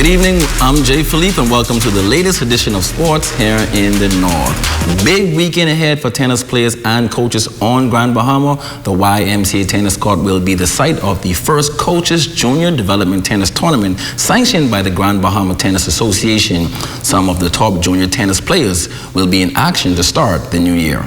Good evening, I'm Jay Philippe and welcome to the latest edition of sports here in the North. Big weekend ahead for tennis players and coaches on Grand Bahama. The YMCA Tennis Court will be the site of the first Coaches Junior Development Tennis Tournament sanctioned by the Grand Bahama Tennis Association. Some of the top junior tennis players will be in action to start the new year.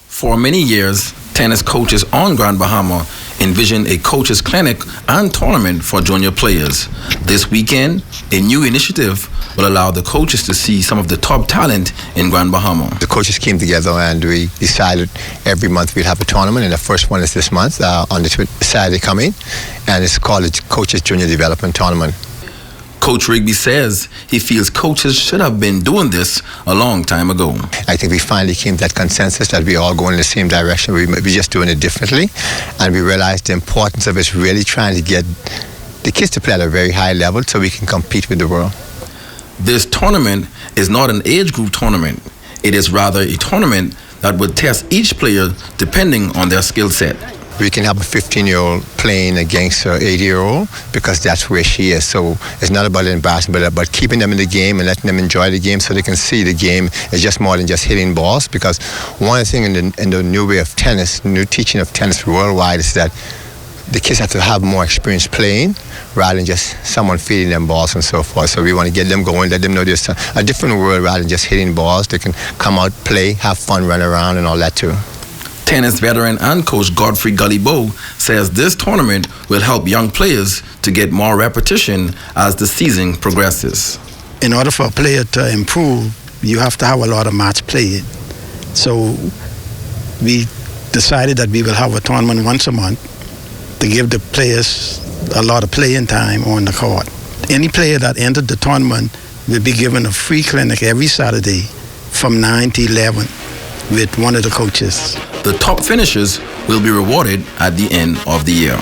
For many years, tennis coaches on Grand Bahama envisioned a coaches clinic and tournament for junior players. This weekend, a new initiative will allow the coaches to see some of the top talent in Grand Bahama. The coaches came together and we decided every month we'd have a tournament, and the first one is this month on the Saturday coming, and it's called the Coaches Junior Development Tournament. Coach Rigby says he feels coaches should have been doing this a long time ago. I think we finally came to that consensus that we all going in the same direction. We're just doing it differently, and we realized the importance of it really trying to get the kids to play at a very high level so we can compete with the world. This tournament is not an age group tournament. It is rather a tournament that would test each player depending on their skill set. We can have a 15-year-old playing against an 80-year-old because that's where she is. So it's not about embarrassment, but about keeping them in the game and letting them enjoy the game so they can see the game is just more than just hitting balls. Because one thing in the new way of tennis, new teaching of tennis worldwide, is that the kids have to have more experience playing rather than just someone feeding them balls and so forth. So we want to get them going, let them know there's a different world rather than just hitting balls. They can come out, play, have fun, run around and all that too. Tennis veteran and coach Godfrey Gullibo says this tournament will help young players to get more repetition as the season progresses. In order for a player to improve, you have to have a lot of match play. So we decided that we will have a tournament once a month to give the players a lot of playing time on the court. Any player that entered the tournament will be given a free clinic every Saturday from 9 to 11 with one of the coaches. The top finishers will be rewarded at the end of the year.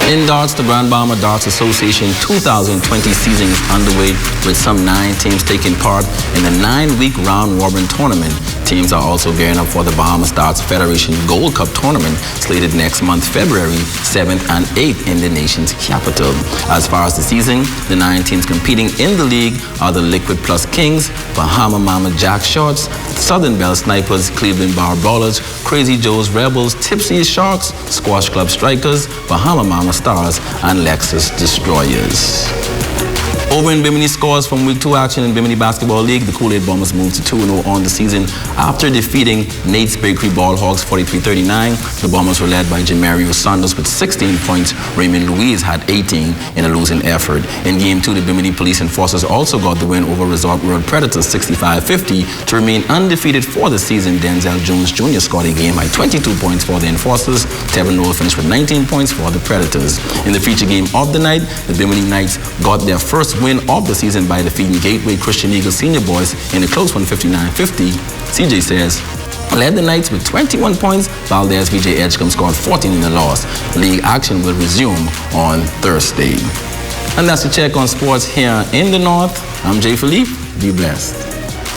In darts, the Grand Bahama Darts Association 2020 season is underway with some 9 teams taking part in the 9-week round-robin tournament. Teams are also gearing up for the Bahamas Darts Federation Gold Cup tournament slated next month, February 7th and 8th in the nation's capital. As far as the season, the 9 teams competing in the league are the Liquid Plus Kings, Bahama Mama Jack Shorts, Southern Belle Snipers, Cleveland Bar Brawlers, Crazy Joe's Rebels, Tipsy Sharks, Squash Club Strikers, Bahama Mama Stars, and Lexus Destroyers. Over in Bimini scores from Week 2 action in Bimini Basketball League, the Kool-Aid Bombers moved to 2-0 on the season after defeating Nate's Bakery Ball Hogs 43-39. The Bombers were led by Jamario Saunders with 16 points. Raymond Louise had 18 in a losing effort. In Game 2, the Bimini Police Enforcers also got the win over Resort World Predators 65-50 to remain undefeated for the season. Denzel Jones Jr. scored a game-high 22 points for the Enforcers. Tevin Noel finished with 19 points for the Predators. In the feature game of the night, the Bimini Knights got their first win of the season by defeating Gateway Christian Eagle Senior Boys in a close one, 59-50. CJ says, led the Knights with 21 points. Valdez VJ Edgecombe scored 14 in the loss. League action will resume on Thursday. And that's a check on sports here in the North. I'm Jay Philippe. Be blessed.